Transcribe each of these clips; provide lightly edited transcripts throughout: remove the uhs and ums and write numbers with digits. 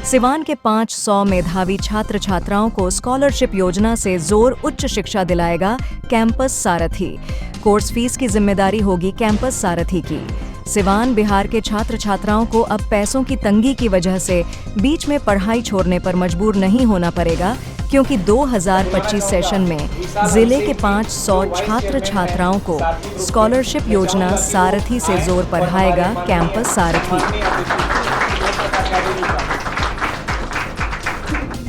सिवान के 500 मेधावी छात्र छात्राओं को स्कॉलरशिप योजना से जोर उच्च शिक्षा दिलाएगा कैंपस सारथी। कोर्स फीस की जिम्मेदारी होगी कैंपस सारथी की। सिवान बिहार के छात्र छात्राओं को अब पैसों की तंगी की वजह से बीच में पढ़ाई छोड़ने पर मजबूर नहीं होना पड़ेगा, क्योंकि 2025 सेशन में जिले के 500 छात्र छात्राओं को स्कॉलरशिप योजना सारथी से जोर पढ़ाएगा कैंपस सारथी।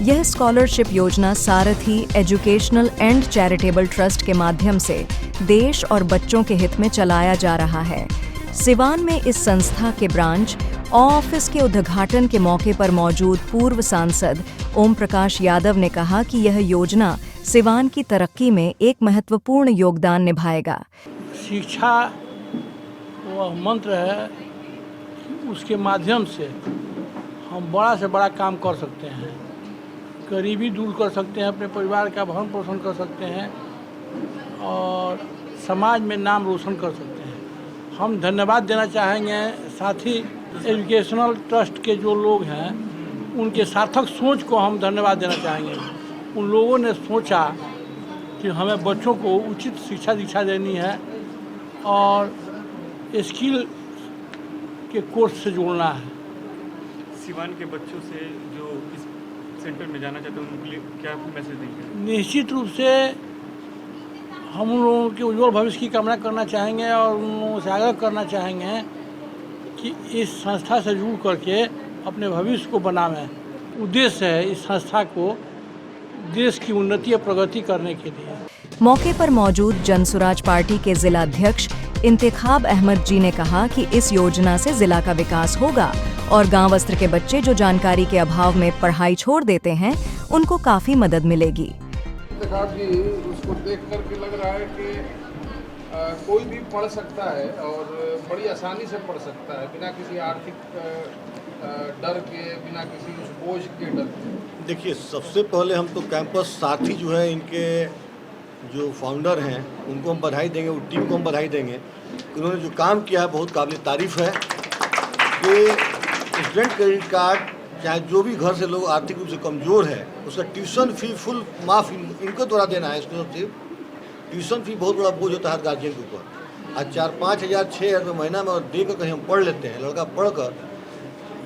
यह स्कॉलरशिप योजना सारथी एजुकेशनल एंड चैरिटेबल ट्रस्ट के माध्यम से देश और बच्चों के हित में चलाया जा रहा है। सिवान में इस संस्था के ब्रांच ऑफिस के उद्घाटन के मौके पर मौजूद पूर्व सांसद ओम प्रकाश यादव ने कहा कि यह योजना सिवान की तरक्की में एक महत्वपूर्ण योगदान निभाएगा। शिक्षा वह मंत्र है, उसके माध्यम से हम बड़ा से बड़ा काम कर सकते हैं, गरीबी दूर कर सकते हैं, अपने परिवार का भरण पोषण कर सकते हैं और समाज में नाम रोशन कर सकते हैं। हम धन्यवाद देना चाहेंगे साथ ही एजुकेशनल ट्रस्ट के जो लोग हैं उनके सार्थक सोच को हम धन्यवाद देना चाहेंगे। उन लोगों ने सोचा कि हमें बच्चों को उचित शिक्षा दीक्षा देनी है और स्किल के कोर्स से जोड़ना है। सिवान के बच्चों से जो इस सेंटर में जाना चाहते हैं उनके लिए क्या मैसेज देंगे? निश्चित रूप से हम उन लोगों के उज्जवल भविष्य की कामना करना चाहेंगे और उन लोगों से आग्रह करना चाहेंगे कि इस संस्था से जुड़ करके अपने भविष्य को बनावें। उद्देश्य है इस संस्था को देश की उन्नति और प्रगति करने के लिए। मौके पर मौजूद जनसुराज पार्टी के जिला अध्यक्ष इंतिखाब अहमद जी ने कहा कि इस योजना से जिला का विकास होगा और गांव वस्त्र के बच्चे जो जानकारी के अभाव में पढ़ाई छोड़ देते हैं उनको काफी मदद मिलेगी। इंतिखाब जी, उसको देख करके लग रहा है कि कोई भी पढ़ सकता है और बड़ी आसानी से पढ़ सकता है, बिना किसी आर्थिक डर के, बिना किसी उस बोझ के डर के। देखिए, सबसे पहले हम तो कैंपस साथी जो है इनके जो फाउंडर हैं उनको हम बधाई देंगे, वो टीम को हम बधाई देंगे। उन्होंने जो काम किया है बहुत काबिल तारीफ़ है कि स्टूडेंट क्रेडिट कार्ड, चाहे जो भी घर से लोग आर्थिक रूप से कमज़ोर है, उसका ट्यूशन फी फुल माफ़ इनको द्वारा देना है। स्कॉलरशिप ट्यूशन फी बहुत बड़ा बोझ होता है हर गार्जियन के ऊपर। आज 4-5 हज़ार 6 हज़ार रुपये महीना में और देकर कहीं हम पढ़ लेते हैं, लड़का पढ़कर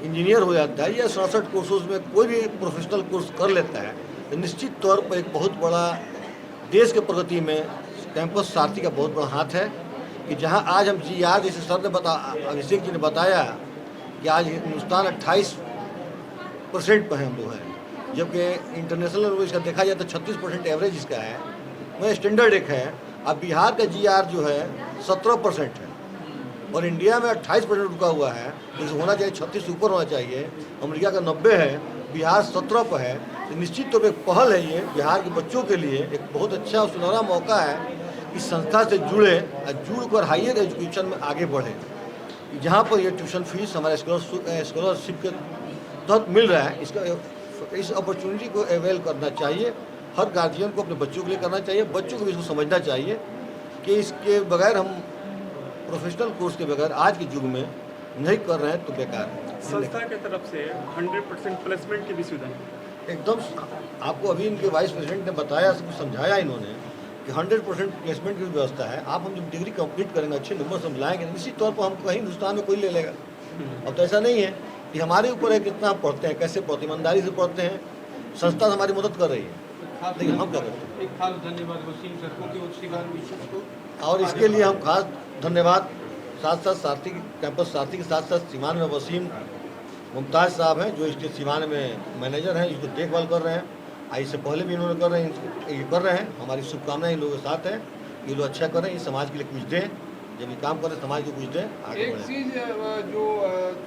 इंजीनियर हो जाता है या 67 कोर्सेज में कोई भी प्रोफेशनल कोर्स कर लेता है, तो निश्चित तौर पर एक बहुत बड़ा देश के प्रगति में कैंपस सारथी का बहुत बड़ा हाथ है। कि जहां आज हम GR जैसे सर ने अभिषेक जी ने बताया कि आज हिंदुस्तान 28% पर हम लोग हैं, जबकि इंटरनेशनल इसका देखा जाए तो 36% एवरेज इसका है, वह स्टैंडर्ड एक है। अब बिहार का GR जो है 17% है और इंडिया में 28% रुका हुआ है, जैसे होना चाहिए 36 से ऊपर होना चाहिए। अमेरिका का 90 है, बिहार 17 पर है। तो निश्चित तौर पर एक पहल है ये बिहार के बच्चों के लिए, एक बहुत अच्छा और सुनहरा मौका है इस संस्था से जुड़े और जुड़कर हायर एजुकेशन में आगे बढ़े। जहाँ पर ये ट्यूशन फीस हमारे स्कॉलरशिप के तहत मिल रहा है, इस अपॉर्चुनिटी को अवेल करना चाहिए। हर गार्जियन को अपने बच्चों के लिए करना चाहिए, बच्चों को भी इसको समझना चाहिए कि इसके बगैर हम प्रोफेशनल कोर्स के बगैर आज के युग में नहीं कर रहे हैं तो बेकार है। संस्था की तरफ से 100% प्लेसमेंट की भी सुविधा है एकदम। आपको अभी इनके वाइस प्रेसिडेंट ने बताया, सबको समझाया इन्होंने कि 100% प्लेसमेंट की व्यवस्था है। आप हम जब डिग्री कंप्लीट करेंगे, अच्छे नंबर से हम लाएंगे, निश्चित तौर पर हम कहीं हिंदुस्तान में कोई ले लेगा। अब तो ऐसा नहीं है कि हमारे ऊपर है कितना हम पढ़ते हैं, कैसे पढ़ते हैं, ईमानदारी से पढ़ते हैं। संस्था हमारी मदद कर रही है, लेकिन हम क्या करते हैं। एक खास धन्यवाद वसीम सर को कि वो सिवान मिशन को, और इसके लिए हम खास धन्यवाद साथ साथ सारथी कैंपस सारथी के साथ साथ सिवान में वसीम मुमताज़ साहब हैं, जो इसके सिवान में मैनेजर हैं, इसको देखभाल कर रहे हैं। इससे पहले भी इन्होंने कर रहे हैं। हमारी शुभकामनाएं इन लोगों के साथ है, ये लोग अच्छा करें, इस समाज के लिए कुछ दें। जब ये काम करें समाज को कुछ दें, आगे एक चीज़ जो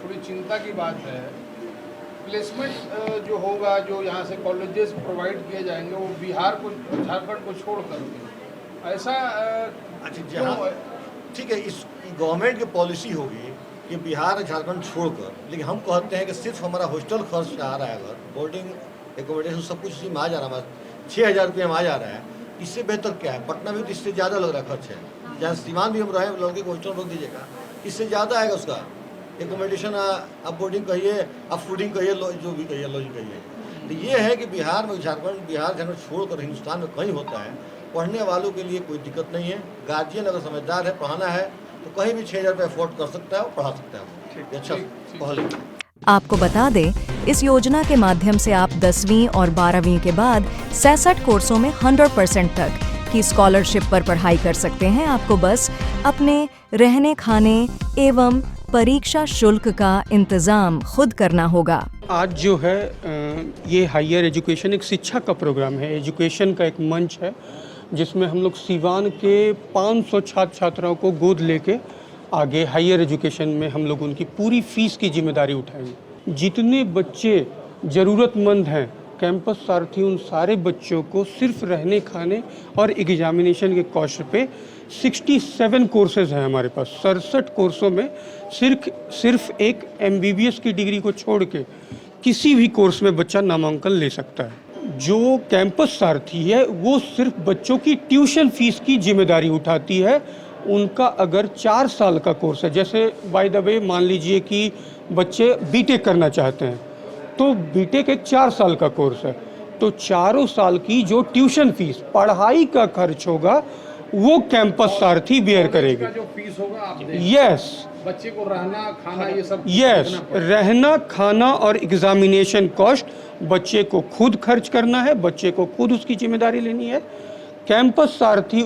थोड़ी चिंता की बात है, प्लेसमेंट जो होगा, जो यहाँ से कॉलेजेस प्रोवाइड किए जाएंगे, वो बिहार को, झारखंड को छोड़ करके, ऐसा अच्छा जहाँ ठीक है, इस गवर्नमेंट की पॉलिसी होगी कि बिहार झारखंड छोड़कर, लेकिन हम कहते हैं कि सिर्फ हमारा हॉस्टल खर्च आ रहा है, अगर बोर्डिंग एकोमोडेशन सब कुछ इसी में आ जा रहा है, 6,000 रुपये में आ जा रहा है। इससे बेहतर क्या है? पटना में तो इससे ज़्यादा लग रहा खर्च है, जहाँ सीमान भी हम रहे लोगों को हॉस्टल रोक दीजिएगा, इससे ज़्यादा आएगा उसका। एकोमोडेशन, आप बोर्डिंग कहिए, आप फूडिंग कहिए, जो भी कहिए, लॉजिंग कहिए। तो ये है कि बिहार में, झारखंड छोड़कर हिंदुस्तान में कहीं होता है, पढ़ने वालों के लिए कोई दिक्कत नहीं है। गार्जियन अगर समझदार है, पढ़ाना है तो कहीं भी 6,000 रुपये अफोर्ड कर सकता है और पढ़ा सकता है। ये अच्छा पहले आपको बता दें, इस योजना के माध्यम से आप 10वीं और 12वीं के बाद 66 कोर्सों में 100% तक की स्कॉलरशिप पर पढ़ाई कर सकते हैं। आपको बस अपने रहने खाने एवं परीक्षा शुल्क का इंतजाम खुद करना होगा। आज जो है ये हायर एजुकेशन एक शिक्षा का प्रोग्राम है, एजुकेशन का एक मंच है जिसमें हम लोग सीवान के 500 छात्र छात्राओं को गोद लेके आगे हायर एजुकेशन में हम लोग उनकी पूरी फीस की जिम्मेदारी उठाएंगे। जितने बच्चे ज़रूरतमंद हैं, कैंपस सारथी उन सारे बच्चों को सिर्फ रहने खाने और एग्जामिनेशन के कॉस्ट पे 67 कोर्सेज हैं हमारे पास। 67 कोर्सों में सिर्फ एक MBBS की डिग्री को छोड़ के किसी भी कोर्स में बच्चा नामांकन ले सकता है। जो कैंपस सारथी है वो सिर्फ बच्चों की ट्यूशन फीस की जिम्मेदारी उठाती है। उनका अगर 4 साल का कोर्स है, जैसे बाय द वे मान लीजिए कि बच्चे बीटेक करना चाहते हैं, तो बीटेक एक 4 साल का कोर्स है, तो 4 साल की जो ट्यूशन फीस, पढ़ाई का खर्च होगा, वो कैंपस सारथी बेयर करेगी। जो फीस होगा आप देंगे। यस, बच्चे को रहना खाना ये सब यस, रहना खाना और एग्जामिनेशन कॉस्ट बच्चे को खुद खर्च करना है, बच्चे को खुद उसकी जिम्मेदारी लेनी है। कैंपस सारथी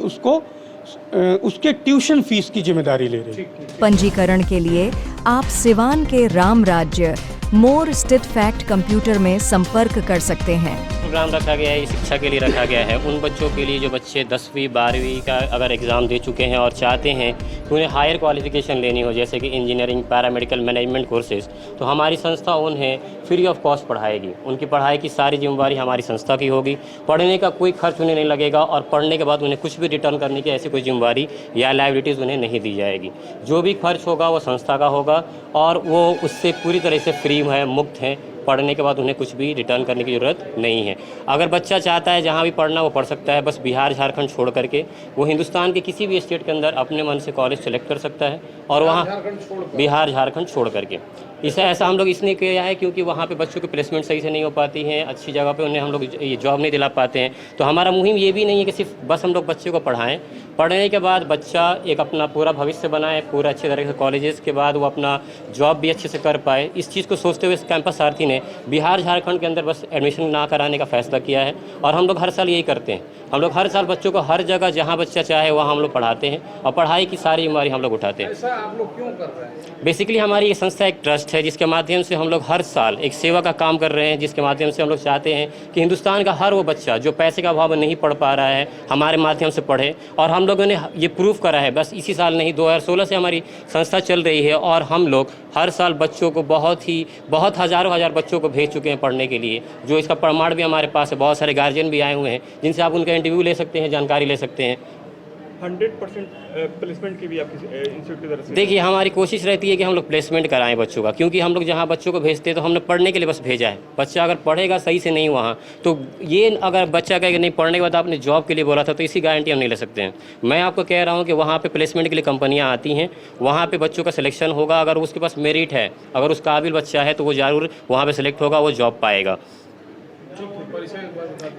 उसके ट्यूशन फीस की जिम्मेदारी ले रही है। पंजीकरण के लिए आप सिवान के राम राज्य मोर स्टेट फैक्ट कंप्यूटर में संपर्क कर सकते हैं। प्रोग्राम रखा गया है, शिक्षा के लिए रखा गया है उन बच्चों के लिए जो बच्चे 10वीं 12वीं का अगर एग्ज़ाम दे चुके हैं और चाहते हैं कि उन्हें हायर क्वालिफिकेशन लेनी हो, जैसे कि इंजीनियरिंग, पैरामेडिकल, मैनेजमेंट कोर्सेज, तो हमारी संस्था उन्हें फ्री ऑफ कॉस्ट पढ़ाएगी। उनकी पढ़ाई की सारी जिम्मेदारी हमारी संस्था की होगी। पढ़ने का कोई खर्च उन्हें नहीं लगेगा और पढ़ने के बाद उन्हें कुछ भी रिटर्न करने की ऐसी कोई जिम्मेदारी या लायबिलिटीज़ उन्हें नहीं दी जाएगी। जो भी खर्च होगा वो संस्था का होगा और वो उससे पूरी तरह से फ्री है, मुक्त हैं। पढ़ने के बाद उन्हें कुछ भी रिटर्न करने की ज़रूरत नहीं है। अगर बच्चा चाहता है जहाँ भी पढ़ना वो पढ़ सकता है, बस बिहार झारखंड छोड़ करके वो हिंदुस्तान के किसी भी स्टेट के अंदर अपने मन से कॉलेज सेलेक्ट कर सकता है और वहाँ बिहार झारखंड छोड़ करके। इसे ऐसा हम लोग इसलिए किया है क्योंकि वहाँ पे बच्चों की प्लेसमेंट सही से नहीं हो पाती हैं, अच्छी जगह पे उन्हें हम लोग ये जॉब नहीं दिला पाते हैं। तो हमारा मुहिम ये भी नहीं है कि सिर्फ बस हम लोग बच्चे को पढ़ाएं, पढ़ने के बाद बच्चा एक अपना पूरा भविष्य बनाए, पूरा अच्छे तरीके से कॉलेजेस के बाद वो अपना जॉब भी अच्छे से कर पाए। इस चीज़ को सोचते हुए कैंपस सारथी ने बिहार झारखंड के अंदर बस एडमिशन ना कराने का फैसला किया है और हम लोग हर साल यही करते हैं। हम लोग हर साल बच्चों को हर जगह जहाँ बच्चा चाहे वहाँ हम लोग पढ़ाते हैं और पढ़ाई की सारी जिम्मेदारी हम लोग उठाते हैं। ऐसा आप लोग क्यों कर रहे हैं? बेसिकली हमारी ये संस्था एक ट्रस्ट है जिसके माध्यम से हम लोग हर साल एक सेवा का काम कर रहे हैं, जिसके माध्यम से हम लोग चाहते हैं कि हिंदुस्तान का हर वो बच्चा जो पैसे का अभाव में नहीं पढ़ पा रहा है हमारे माध्यम से पढ़े। और हम लोगों ने ये प्रूफ करा है, बस इसी साल नहीं 2016 से हमारी संस्था चल रही है और हम लोग हर साल बच्चों को बहुत हज़ारों हजार बच्चों को भेज चुके हैं पढ़ने के लिए, जो इसका प्रमाण भी हमारे पास है। बहुत सारे गार्जियन भी आए हुए हैं जिनसे आप उनका इंटरव्यू ले सकते हैं, जानकारी ले सकते हैं। 100% प्लेसमेंट की भी आपकी इंस्टीट्यूट की तरफ से? देखिए, हमारी कोशिश रहती है कि हम लोग प्लेसमेंट कराएं बच्चों का, क्योंकि हम लोग जहां बच्चों को भेजते हैं तो हमने पढ़ने के लिए बस भेजा है। बच्चा अगर पढ़ेगा सही से नहीं वहां, तो ये अगर बच्चा कहेगा नहीं पढ़ने के बाद आपने जॉब के लिए बोला था, तो इसी गारंटी हम नहीं ले सकते हैं। मैं आपको कह रहा हूँ कि वहाँ पर प्लेसमेंट के लिए कंपनियाँ आती हैं, वहाँ पर बच्चों का सिलेक्शन होगा। अगर उसके पास मेरिट है, अगर उस काबिल बच्चा है, तो वो ज़रूर वहाँ पर सिलेक्ट होगा, वो जॉब पाएगा।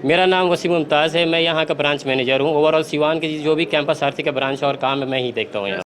मेरा नाम वसीम मुमताज़ है, मैं यहाँ का ब्रांच मैनेजर हूँ। ओवरऑल सिवान के जो भी कैंपस सारथी का ब्रांच और काम है मैं ही देखता हूँ यहाँ।